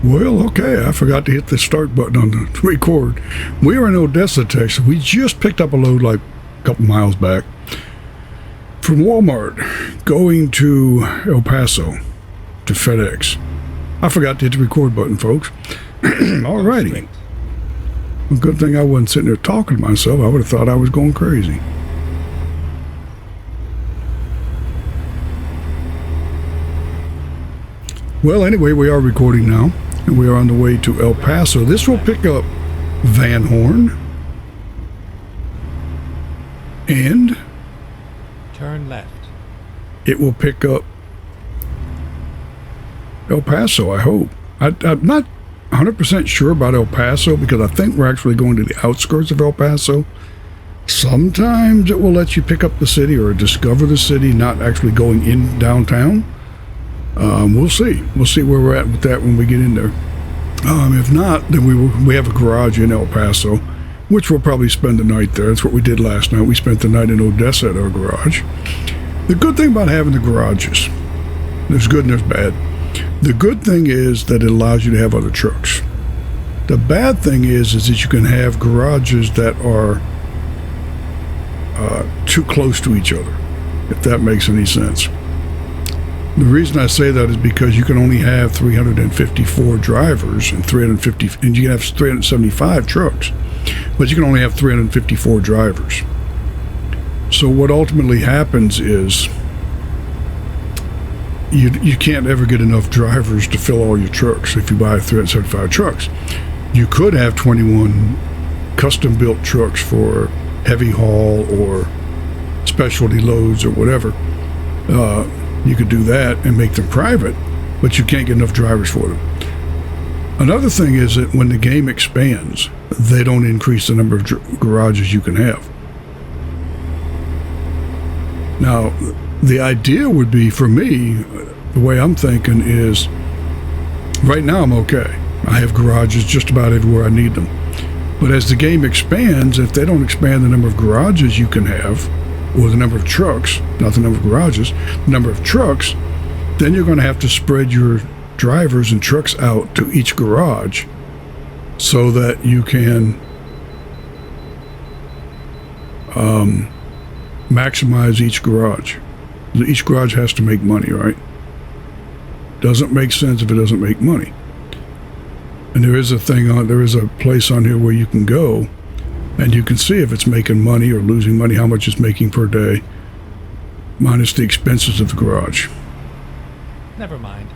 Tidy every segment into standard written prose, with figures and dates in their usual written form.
Well, okay, I forgot to hit the start button on the record. We are in Odessa, Texas. We just picked up a load like a couple miles back from Walmart going to El Paso to FedEx. I forgot to hit the record button, folks. Alrighty. Well, good thing I wasn't sitting there talking to myself. I would have thought I was going crazy. Well, anyway, we are recording now, and we are on the way to El Paso. This will pick up Van Horn and turn left. It will pick up El Paso, I hope. I'm not 100% sure about El Paso because I think we're actually going to the outskirts of El Paso. Sometimes it will let you pick up the city or discover the city, not actually going in downtown. We'll see. We'll see where we're at with that when we get in there. If not, then we have a garage in El Paso, which we'll probably spend the night there. That's what we did last night. We spent the night in Odessa at our garage. The good thing about having the garages, there's good and there's bad. The good thing is that it allows you to have other trucks. The bad thing is that you can have garages that are too close to each other, if that makes any sense. The reason I say that is because you can only have 354 drivers and you can have 375 trucks, but you can only have 354 drivers. So what ultimately happens is you can't ever get enough drivers to fill all your trucks if you buy 375 trucks. You could have 21 custom-built trucks for heavy haul or specialty loads or whatever. You could do that and make them private, but you can't get enough drivers for them. Another thing is that when the game expands, they don't increase the number of garages you can have. Now, the idea would be, for me, the way I'm thinking is, right now I'm okay. I have garages just about everywhere I need them. But as the game expands, if they don't expand the number of garages you can have, or the number of trucks, not the number of garages, the number of trucks, then you're going to have to spread your drivers and trucks out to each garage so that you can maximize each garage. Each garage has to make money, right? Doesn't make sense if it doesn't make money. And there is a place on here where you can go and you can see if it's making money or losing money, how much it's making per day, minus the expenses of the garage. Never mind.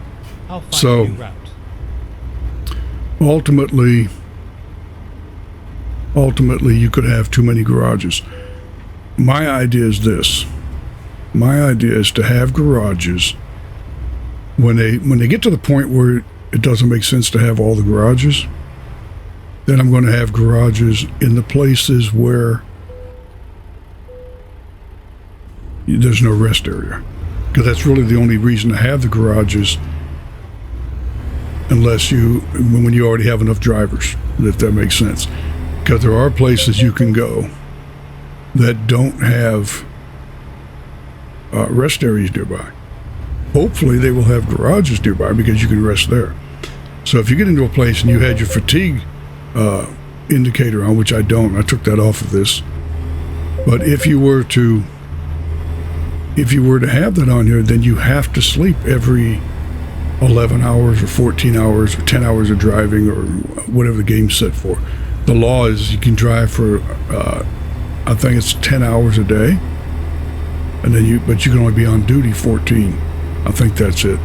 I'll find a new route. Ultimately, you could have too many garages. My idea is this. My idea is to have garages when they get to the point where it doesn't make sense to have all the garages. Then I'm going to have garages in the places where there's no rest area. Because that's really the only reason to have the garages, when you already have enough drivers, if that makes sense. Because there are places you can go that don't have rest areas nearby. Hopefully they will have garages nearby because you can rest there. So if you get into a place and you had your fatigue indicator on, which I don't. I took that off of this. But if you were to have that on here, then you have to sleep every 11 hours or 14 hours or 10 hours of driving or whatever the game's set for. The law is you can drive for I think it's 10 hours a day, but you can only be on duty 14. I think that's it.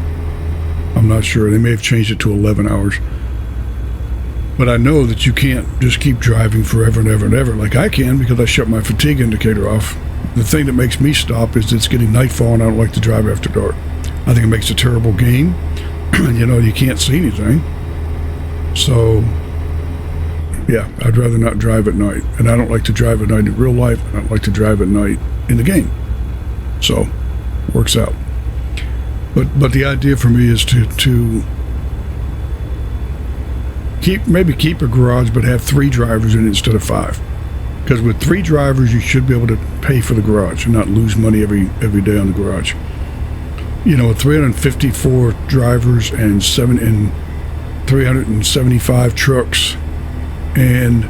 I'm not sure. They may have changed it to 11 hours. But I know that you can't just keep driving forever and ever and ever like I can because I shut my fatigue indicator off. The thing that makes me stop is it's getting nightfall and I don't like to drive after dark. I think it makes a terrible game. You can't see anything. So, yeah, I'd rather not drive at night. And I don't like to drive at night in real life. I don't like to drive at night in the game. So, works out. But the idea for me is to keep a garage, but have 3 drivers in it instead of 5. Because with 3 drivers, you should be able to pay for the garage and not lose money every day on the garage. You know, 354 drivers and 375 trucks and,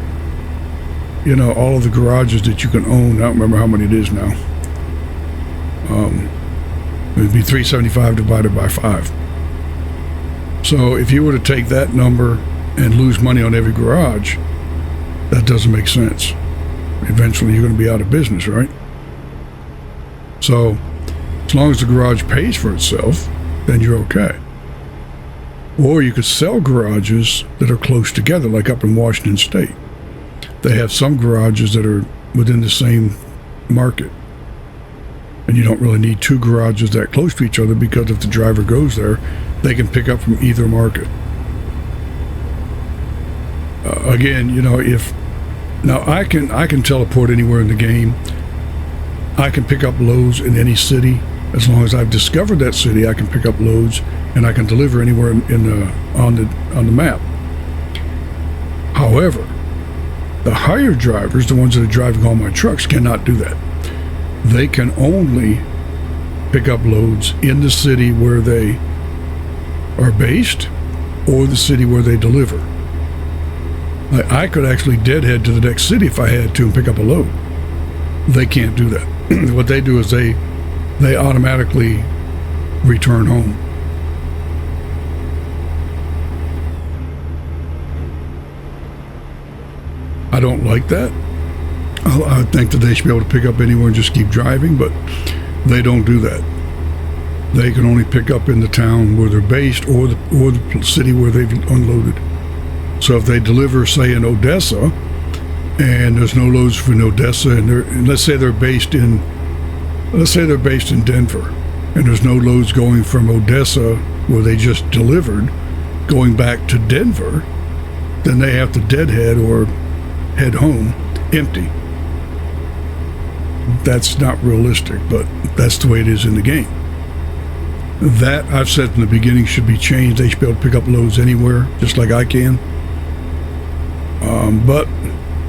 you know, all of the garages that you can own. I don't remember how many it is now. It would be 375 divided by 5. So if you were to take that number and lose money on every garage, that doesn't make sense. Eventually you're going to be out of business, right? So as long as the garage pays for itself, then you're okay. Or you could sell garages that are close together, like up in Washington State. They have some garages that are within the same market. And you don't really need two garages that close to each other, because if the driver goes there, they can pick up from either market. Again, you know, now I can teleport anywhere in the game. I can pick up loads in any city. As long as I've discovered that city, I can pick up loads and I can deliver anywhere on the map. However, the hired drivers, the ones that are driving all my trucks, cannot do that. They can only pick up loads in the city where they are based or the city where they deliver. I could actually deadhead to the next city if I had to and pick up a load. They can't do that. What they do is they automatically return home. I don't like that. I think that they should be able to pick up anywhere and just keep driving, but they don't do that. They can only pick up in the town where they're based or the city where they've unloaded. So if they deliver, say, in Odessa, and there's no loads for Odessa, and let's say they're based in Denver, and there's no loads going from Odessa where they just delivered going back to Denver, then they have to deadhead or head home empty. That's not realistic, but that's the way it is in the game. That, I've said from the beginning, should be changed. They should be able to pick up loads anywhere, just like I can. But,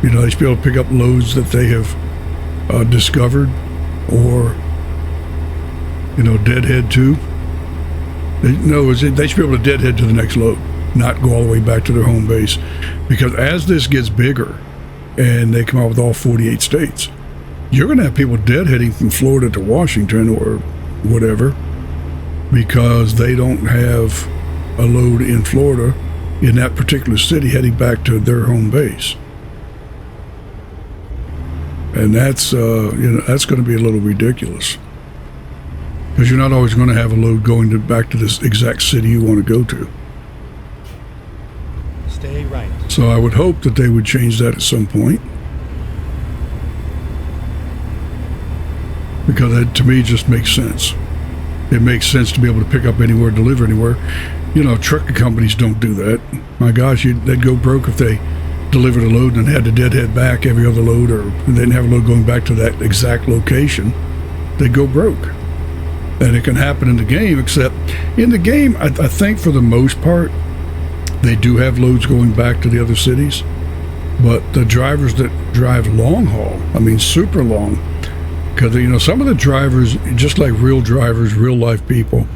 you know, they should be able to pick up loads that they have discovered or, you know, deadhead to. In other words, they should be able to deadhead to the next load, not go all the way back to their home base. Because as this gets bigger and they come out with all 48 states, you're going to have people deadheading from Florida to Washington or whatever because they don't have a load in Florida in that particular city heading back to their home base. And that's, that's going to be a little ridiculous. Because you're not always going to have a load going back to this exact city you want to go to. Stay right. So I would hope that they would change that at some point. Because that, to me, just makes sense. It makes sense to be able to pick up anywhere, deliver anywhere. You know, trucking companies don't do that. My gosh, they'd go broke if they delivered a load and had to deadhead back every other load, or they didn't have a load going back to that exact location. They'd go broke. And it can happen in the game, except in the game, I think for the most part, they do have loads going back to the other cities. But the drivers that drive long haul, I mean super long, because, you know, some of the drivers, just like real drivers, real life people,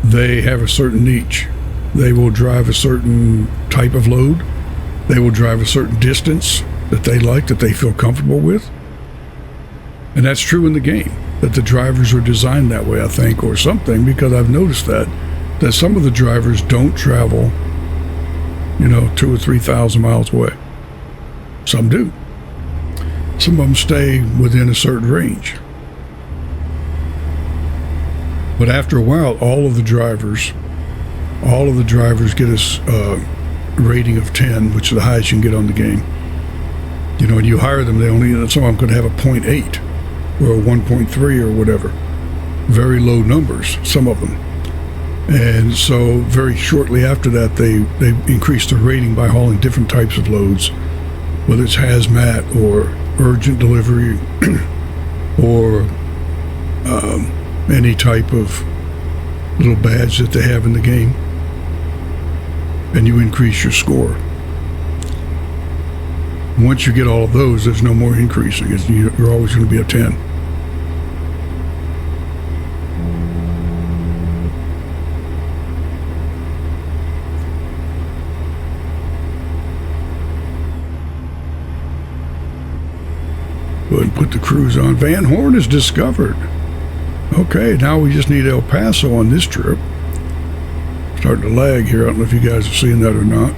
they have a certain niche. They will drive a certain type of load. They will drive a certain distance that they like, that they feel comfortable with. And that's true in the game, that the drivers are designed that way, I think, or something, because I've noticed that some of the drivers don't travel, you know, 2,000 or 3,000 miles away. Some do. Some of them stay within a certain range. But after a while, all of the drivers get a rating of 10, which is the highest you can get on the game. You know, and you hire them, some of them could have a 0.8 or a 1.3 or whatever. Very low numbers, some of them. And so very shortly after that, they increased their rating by hauling different types of loads, whether it's hazmat or urgent delivery or any type of little badge that they have in the game, and you increase your score. Once you get all of those, there's no more increasing. You're always going to be a 10. put the cruise on. Van Horn is discovered. Okay, now we just need El Paso on this trip. Starting to lag here. I don't know if you guys are seeing that or not.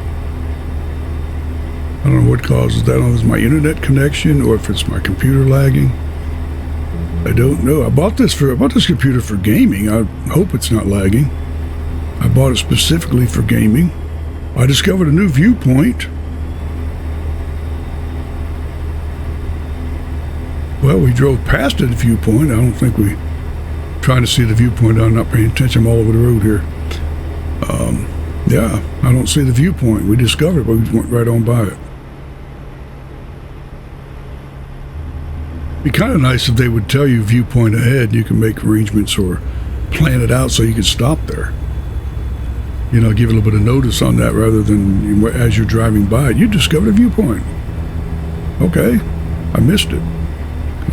I don't know what causes that. I don't know if it's my internet connection or if it's my computer lagging. I don't know. I bought this computer for gaming. I hope it's not lagging. I bought it specifically for gaming. I discovered a new viewpoint. Well, we drove past the viewpoint. I don't think we trying to see the viewpoint. I'm not paying attention. I'm all over the road here. Yeah, I don't see the viewpoint. We discovered it, but we just went right on by it. It'd be kind of nice if they would tell you viewpoint ahead. You can make arrangements or plan it out so you can stop there. You know, give a little bit of notice on that rather than as you're driving by it. You discovered a viewpoint. Okay, I missed it.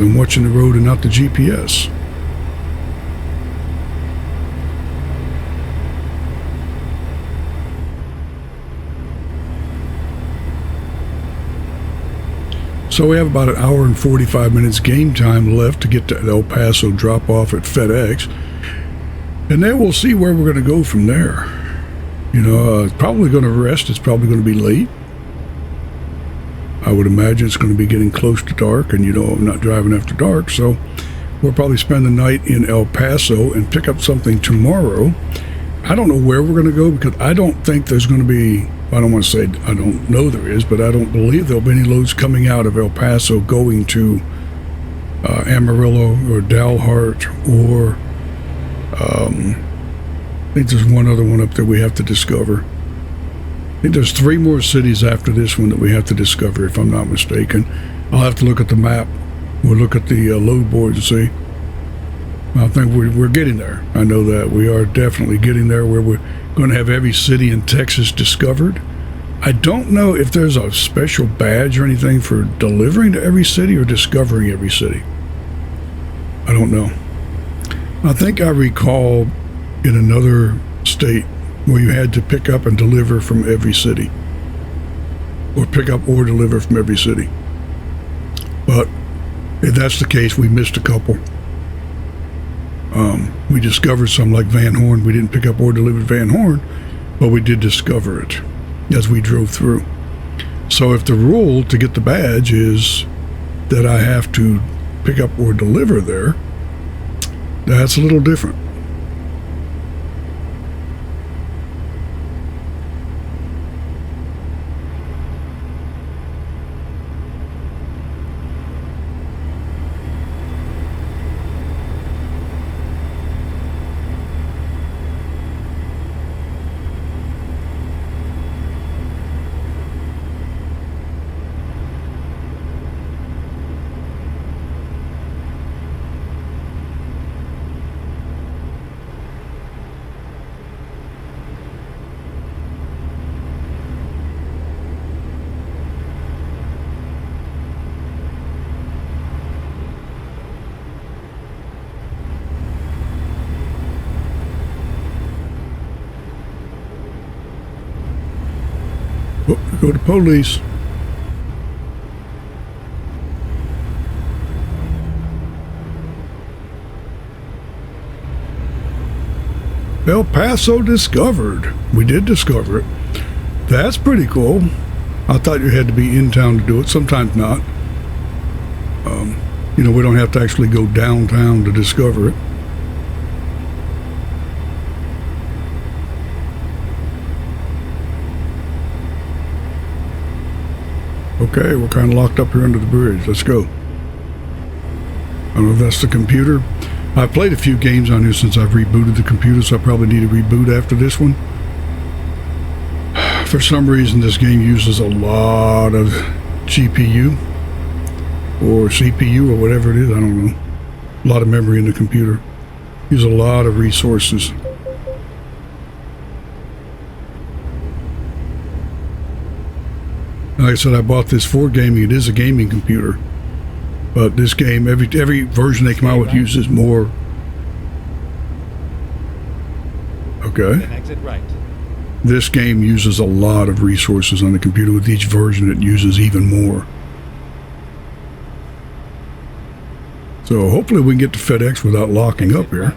I'm watching the road and not the GPS. So we have about an hour and 45 minutes game time left to get to El Paso drop off at FedEx. And then we'll see where we're going to go from there. You know, it's probably going to rest. It's probably going to be late. I would imagine it's going to be getting close to dark, and you know I'm not driving after dark, so we'll probably spend the night in El Paso and pick up something tomorrow. I don't know where we're going to go because I don't think there's going to be, I don't want to say I don't know there is, but I don't believe there'll be any loads coming out of El Paso going to Amarillo or Dalhart or I think there's one other one up there we have to discover. I think there's 3 more cities after this one that we have to discover, if I'm not mistaken. I'll have to look at the map. We'll look at the load board and see. I think we're getting there. I know that. We are definitely getting there where we're going to have every city in Texas discovered. I don't know if there's a special badge or anything for delivering to every city or discovering every city. I don't know. I think I recall in another state where you had to pick up and deliver from every city, or pick up or deliver from every city. But if that's the case, we missed a couple. We discovered some like Van Horn. We didn't pick up or deliver Van Horn, but we did discover it as we drove through. So if the rule to get the badge is that I have to pick up or deliver there, that's a little different. Oh, go to police. El Paso discovered. We did discover it. That's pretty cool. I thought you had to be in town to do it. Sometimes not. You know, we don't have to actually go downtown to discover it. Okay, we're kind of locked up here under the bridge. Let's go. I don't know if that's the computer. I've played a few games on here since I've rebooted the computer, so I probably need a reboot after this one. For some reason, this game uses a lot of GPU or CPU or whatever it is. I don't know. A lot of memory in the computer. Use a lot of resources. Like I said, I bought this for gaming. It is a gaming computer. But this game, every version they come out with uses more. Okay. Exit right. This game uses a lot of resources on the computer. With each version, it uses even more. So hopefully we can get to FedEx without locking up here.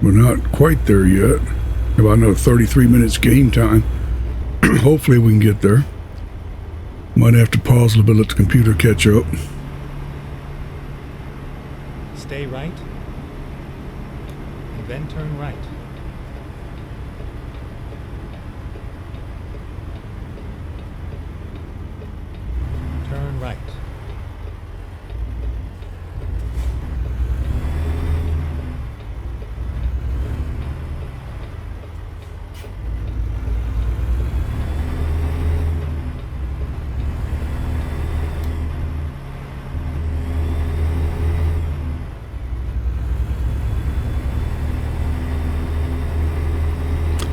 We're not quite there yet. About another 33 minutes game time. Hopefully we can get there. Might have to pause a little bit, let the computer catch up. Stay right, and then turn right. Turn right.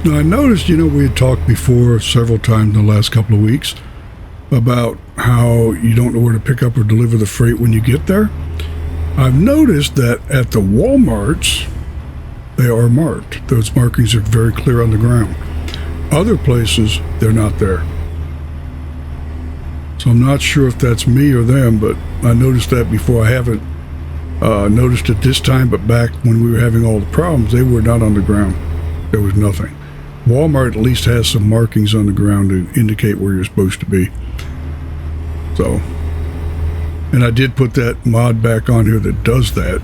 Now I noticed, we had talked before several times in the last couple of weeks about how you don't know where to pick up or deliver the freight when you get there. I've noticed that at the Walmarts, they are marked. Those markings are very clear on the ground. Other places, they're not there. So I'm not sure if that's me or them, but I noticed that before. I haven't noticed it this time, but back when we were having all the problems, they were not on the ground. There was nothing. Walmart at least has some markings on the ground to indicate where you're supposed to be. So, and I did put that mod back on here that does that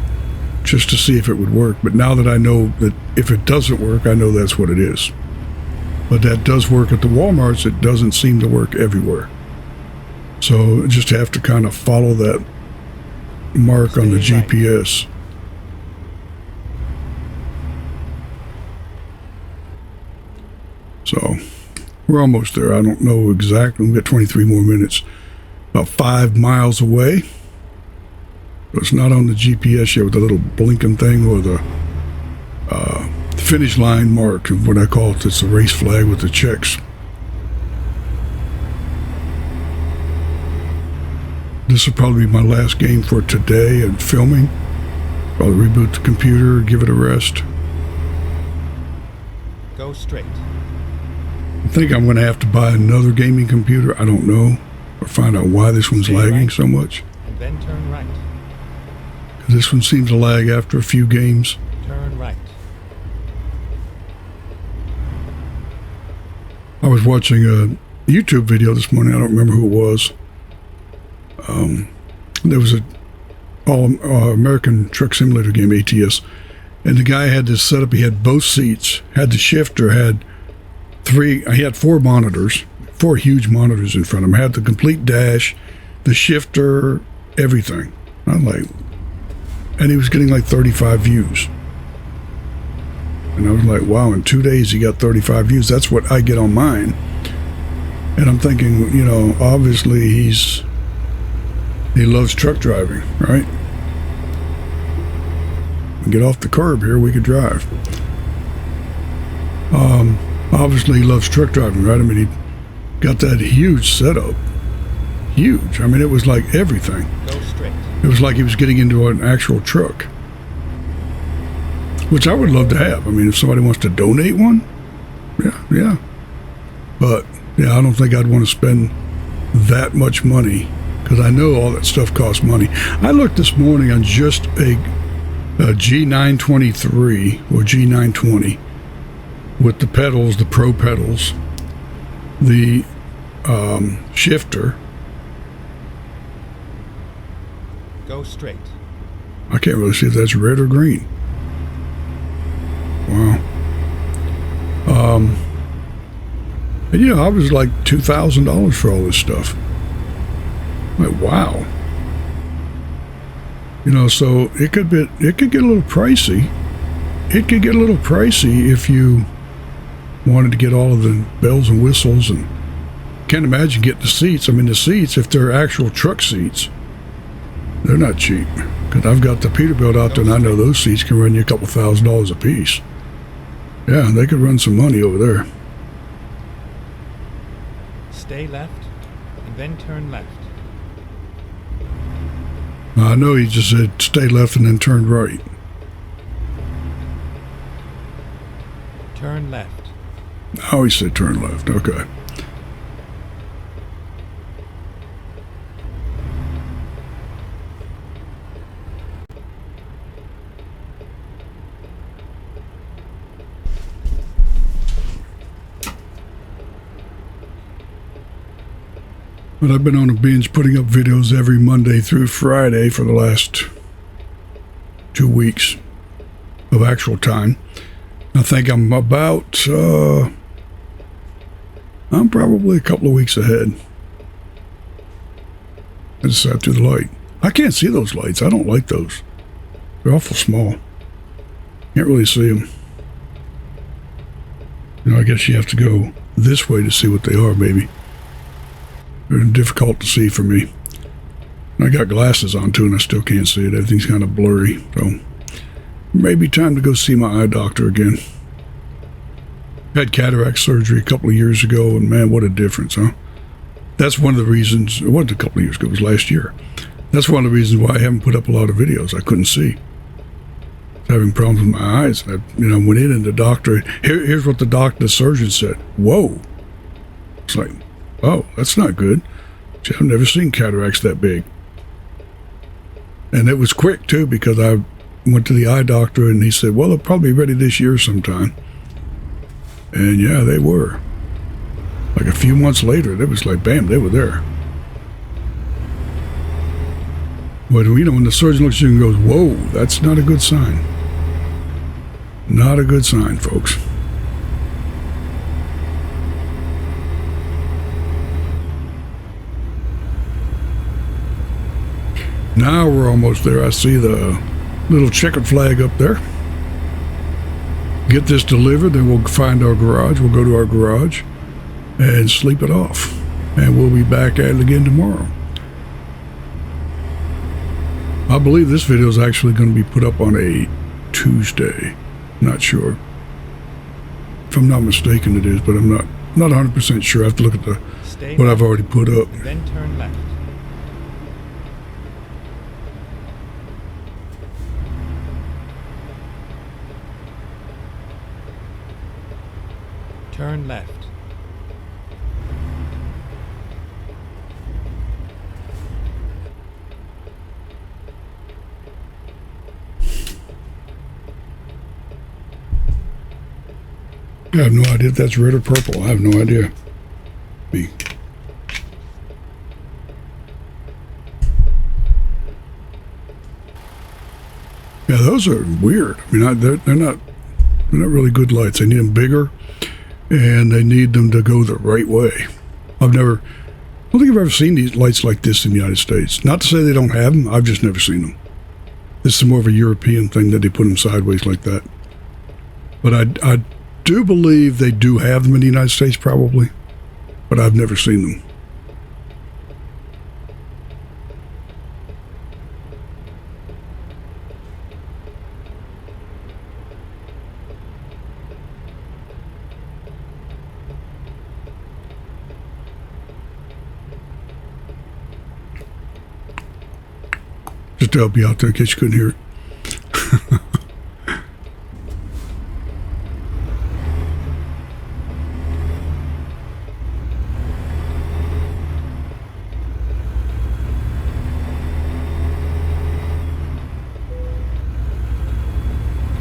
just to see if it would work. But now that I know that if it doesn't work, I know that's what it is. But that does work at the Walmarts. It doesn't seem to work everywhere. So just have to kind of follow that mark on the GPS. So we're almost there. I don't know exactly. We've got 23 more minutes. About 5 miles away. But it's not on the GPS yet with the little blinking thing or the finish line mark, what I call it. It's a race flag with the checks. This will probably be my last game for today and filming. Probably reboot the computer, give it a rest. Go straight. I think I'm going to have to buy another gaming computer. I don't know. Or find out why this one's lagging so much. And then turn right. This one seems to lag after a few games. Turn right. I was watching a YouTube video this morning. I don't remember who it was. There was a all-American truck simulator game, ATS. And the guy had this setup. He had both seats, had the shifter, he had 4 monitors, 4 huge monitors in front of him, had the complete dash, the shifter, everything. I'm like, and he was getting like 35 views. And I was like, wow, in 2 days he got 35 views. That's what I get on mine. And I'm thinking, obviously he loves truck driving, right? Get off the curb here, we could drive. Obviously he loves truck driving, right? I mean, he got that huge setup. Huge. I mean, it was like everything. Go straight. It was like he was getting into an actual truck. Which I would love to have. I mean, if somebody wants to donate one, yeah. But, I don't think I'd want to spend that much money because I know all that stuff costs money. I looked this morning on just a G923 or G920 with the pedals, the Pro pedals, the shifter. Go straight. I can't really see if that's red or green. Wow. And I was like $2,000 for all this stuff. I'm like, wow. So it could get a little pricey. It could get a little pricey if you wanted to get all of the bells and whistles, and can't imagine getting the seats. I mean, the seats, if they're actual truck seats, they're not cheap. Because I've got the Peterbilt out there, and I know those seats can run you a couple $1,000s a piece. Yeah, they could run some money over there. Stay left, and then turn left. I know he just said stay left and then turn right. Turn left. Oh, he said turn left. Okay. But I've been on a binge putting up videos every Monday through Friday for the last 2 weeks of actual time. I think I'm about, I'm probably a couple of weeks ahead. I just sat through the light. I can't see those lights. I don't like those. They're awful small. Can't really see them. You know, I guess you have to go this way to see what they are, maybe. They're difficult to see for me. I got glasses on too, and I still can't see it. Everything's kind of blurry. So maybe time to go see my eye doctor again. Had cataract surgery a couple of years ago, and man, what a difference, huh? That's one of the reasons. It wasn't a couple of years ago. It was last year. That's one of the reasons why I haven't put up a lot of videos. I couldn't see. I was having problems with my eyes. I, went in and the doctor. Here's what the surgeon said. Whoa. It's like, oh, that's not good. I've never seen cataracts that big. And it was quick too, because I went to the eye doctor and he said, well, they'll probably be ready this year sometime. And yeah, they were. Like a few months later, it was like, bam, they were there. But when the surgeon looks at you and goes, whoa, that's not a good sign. Not a good sign, folks. Now we're almost there. I see the little checkered flag up there. Get this delivered, then we'll find our garage. We'll go to our garage and sleep it off. And we'll be back at it again tomorrow. I believe this video is actually going to be put up on a Tuesday. Not sure. If I'm not mistaken, it is, but I'm not 100% sure. I have to look at what I've already put up. Then turn left. Turn left. I have no idea if that's red or purple. I have no idea. Me. Yeah, those are weird. I mean, they're not really good lights. They need them bigger, and they need them to go the right way. I don't think I've ever seen these lights like this in the United States. Not to say they don't have them. I've just never seen them. This is more of a European thing that they put them sideways like that. But I do believe they do have them in the United States, probably, but I've never seen them. Just to help you out there in case you couldn't hear it.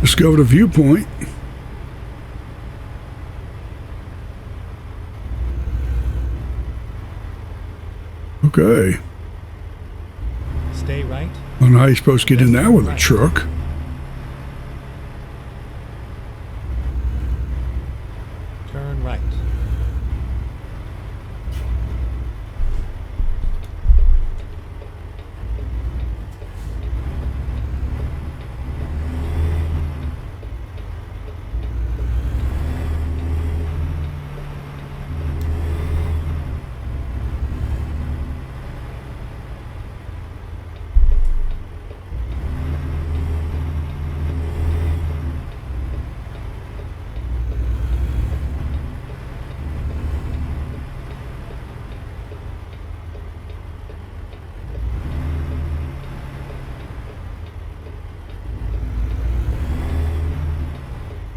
Discovered a viewpoint. Okay. Stay right. I don't know how you're supposed to get in there with a truck. Turn right.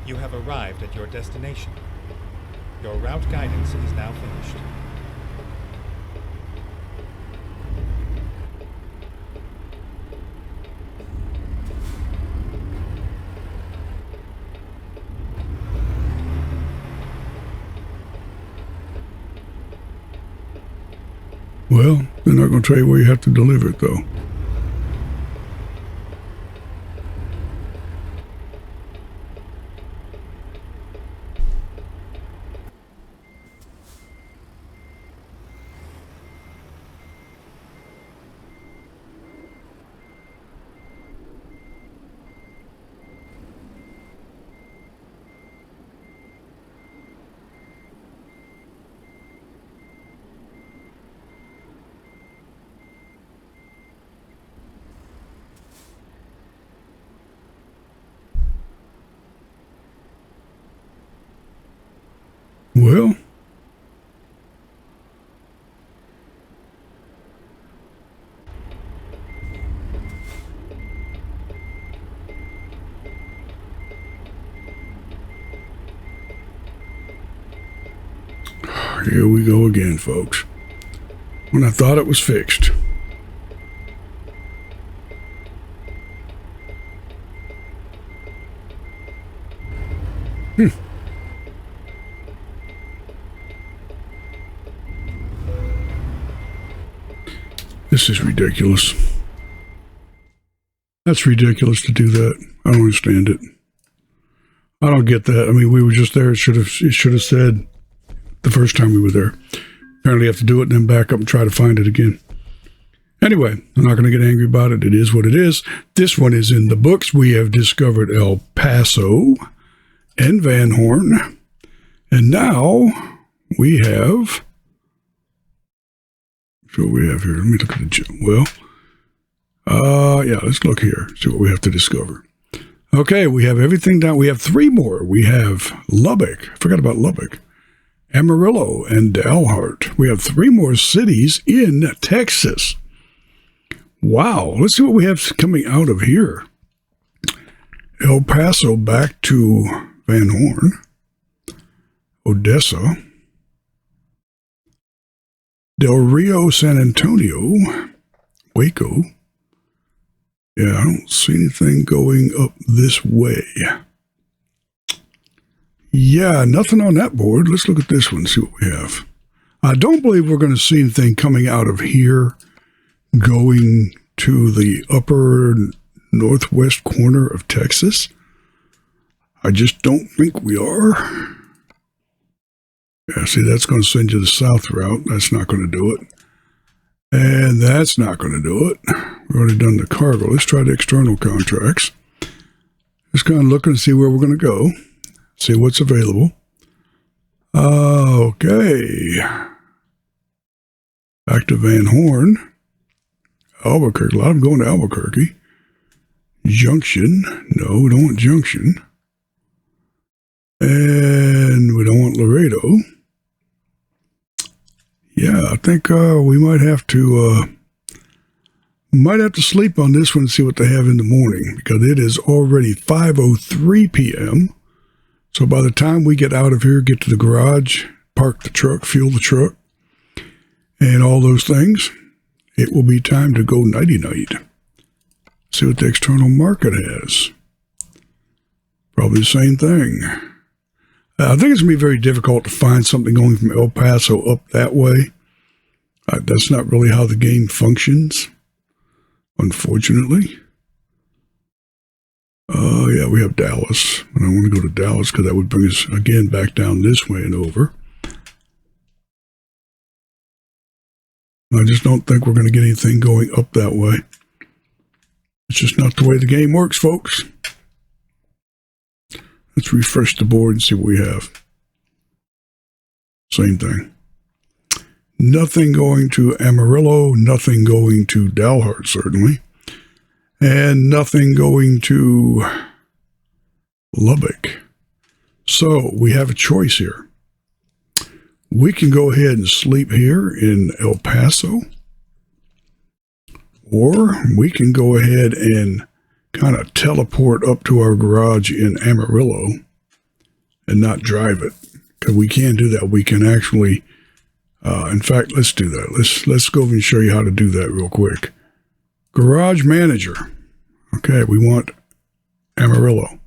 You have arrived at your destination. Your route guidance is now finished. not going to tell you where you have to deliver it, though. Well, here we go again, folks. When I thought it was fixed. This is ridiculous. That's ridiculous to do that. I don't understand it. I don't get that. I mean, we were just there. It should have said the first time we were there. Apparently you have to do it and then back up and try to find it again. Anyway, I'm not going to get angry about it. It is what it is. This one is in the books. We have discovered El Paso and Van Horn. And now we have... what we have here. Let me look at the... yeah, let's look here. See what we have to discover. Okay, we have everything down. We have 3 more. We have Lubbock. I forgot about Lubbock. Amarillo and Dalhart. We have 3 more cities in Texas. Wow. Let's see what we have coming out of here. El Paso back to Van Horn. Odessa. Del Rio, San Antonio, Waco. Yeah, I don't see anything going up this way. Yeah, nothing on that board. Let's look at this one, see what we have. I don't believe we're going to see anything coming out of here going to the upper northwest corner of Texas. I just don't think we are. Yeah, see, that's going to send you the south route. That's not going to do it. And that's not going to do it. We've already done the cargo. Let's try the external contracts. Just kind of looking to see where we're going to go. See what's available. Okay. Back to Van Horn. Albuquerque. A lot of them going to Albuquerque. Junction. No, we don't want Junction. And we don't want Laredo. Yeah, I think we might have to sleep on this one and see what they have in the morning, because it is already 5:03 p.m. So by the time we get out of here, get to the garage, park the truck, fuel the truck, and all those things, it will be time to go nighty-night. See what the external market has. Probably the same thing. I think it's going to be very difficult to find something going from El Paso up that way. That's not really how the game functions, unfortunately. Yeah, we have Dallas. And I want to go to Dallas because that would bring us, again, back down this way and over. I just don't think we're going to get anything going up that way. It's just not the way the game works, folks. Let's refresh the board and see what we have. Same thing. Nothing going to Amarillo, nothing going to Dalhart, certainly. And nothing going to Lubbock. So we have a choice here. We can go ahead and sleep here in El Paso. Or we can go ahead and kind of teleport up to our garage in Amarillo and not drive it, because we can do that. We can actually, in fact, let's do that. Let's go and show you how to do that real quick. Garage manager. Okay, we want Amarillo.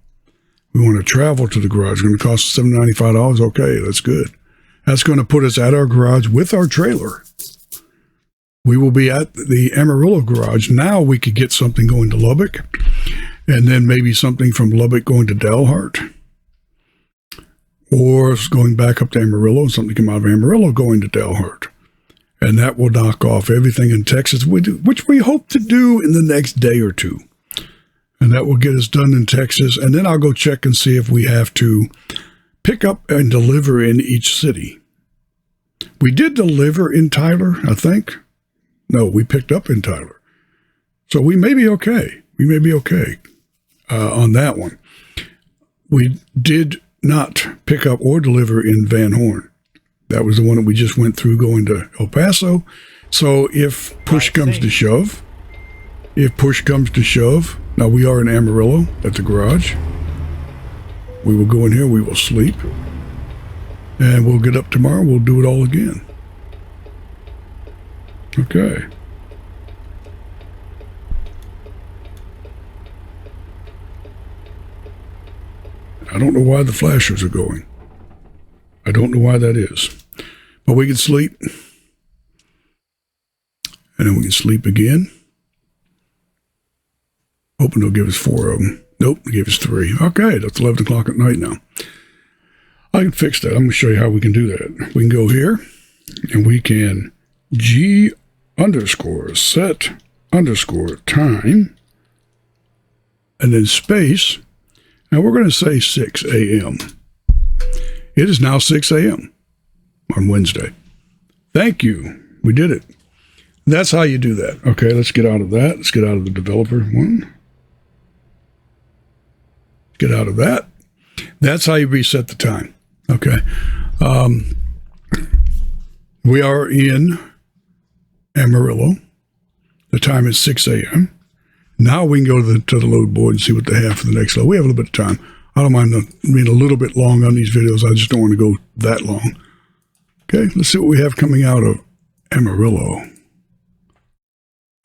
We want to travel to the garage. It's going to cost us $795. Okay, that's good. That's going to put us at our garage with our trailer. we will be at the Amarillo garage. Now we could get something going to Lubbock, and then maybe something from Lubbock going to Dalhart, or going back up to Amarillo, and something come out of Amarillo going to Dalhart. And that will knock off everything in Texas, which we hope to do in the next day or two. And that will get us done in Texas. And then I'll go check and see if we have to pick up and deliver in each city. We did deliver in Tyler, I think. No, we picked up in Tyler. So we may be okay. We may be okay on that one. We did not pick up or deliver in Van Horn. That was the one that we just went through going to El Paso. So if push comes to shove, now we are in Amarillo at the garage. We will go in here, we will sleep, and we'll get up tomorrow, we'll do it all again. Okay. I don't know why the flashers are going. I don't know why that is. But we can sleep. And then we can sleep again. Hoping they'll give us 4 of them. Nope, they gave us 3. Okay, that's 11 o'clock at night now. I can fix that. I'm going to show you how we can do that. We can go here, and we can G_set_time, and then space. Now we're going to say 6 a.m. It is now 6 a.m. on Wednesday. Thank you. We did it. That's how you do that. Okay, let's get out of that. Let's get out of the developer one. Get out of that. That's how you reset the time. Okay. We are in Amarillo. The time is 6 a.m. Now we can go to the load board and see what they have for the next load. We have a little bit of time. I don't mind being a little bit long on these videos. I just don't want to go that long. Okay, let's see what we have coming out of Amarillo.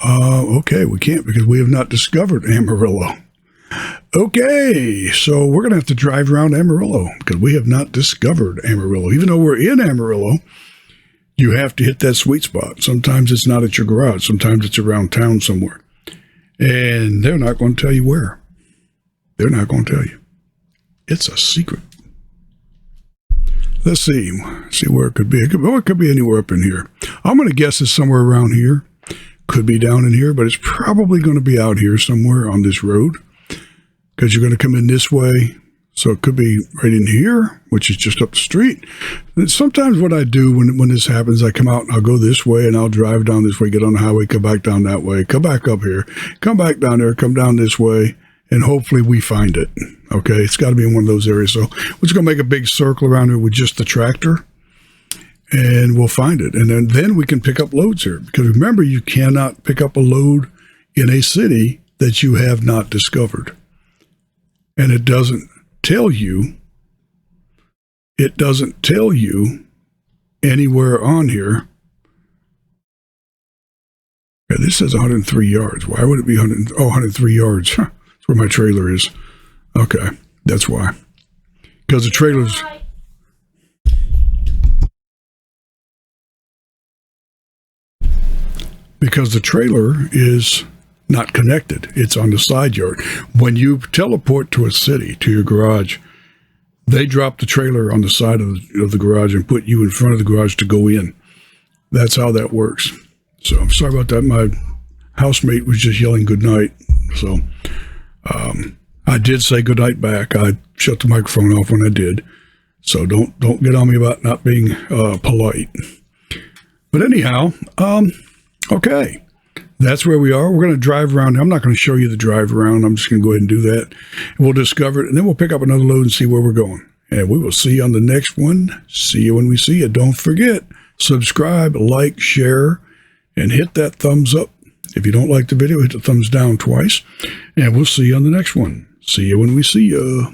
Okay, we can't because we have not discovered Amarillo. Okay, so we're going to have to drive around Amarillo because we have not discovered Amarillo. Even though we're in Amarillo, you have to hit that sweet spot. Sometimes it's not at your garage. Sometimes it's around town somewhere. And they're not going to tell you where. They're not going to tell you. It's a secret. Let's see where it could be. It could be anywhere up in here. I'm going to guess it's somewhere around here. Could be down in here, but it's probably going to be out here somewhere on this road because you're going to come in this way. So it could be right in here, which is just up the street. And sometimes what I do when this happens, I come out and I'll go this way and I'll drive down this way, get on the highway, come back down that way, come back up here, come back down there, come down this way, and hopefully we find it. Okay, it's got to be in one of those areas. So we're just going to make a big circle around here with just the tractor, and we'll find it. And then we can pick up loads here. Because remember, you cannot pick up a load in a city that you have not discovered. And it doesn't tell you anywhere on here. Yeah, this says 103 yards. Why would it be 103 yards? That's where my trailer is. Okay, that's why. Because the trailer's... Because the trailer is not connected. It's on the side yard. When you teleport to a city, to your garage, they drop the trailer on the side of the garage and put you in front of the garage to go in. That's how that works. So I'm sorry about that. My housemate was just yelling good night. So I did say good night back. I shut the microphone off when I did. So don't get on me about not being polite. But anyhow, okay. That's where we are. We're going to drive around. I'm not going to show you the drive around. I'm just going to go ahead and do that. And we'll discover it, and then we'll pick up another load and see where we're going. And we will see you on the next one. See you when we see you. Don't forget, subscribe, like, share, and hit that thumbs up. If you don't like the video, hit the thumbs down twice. And we'll see you on the next one. See you when we see you.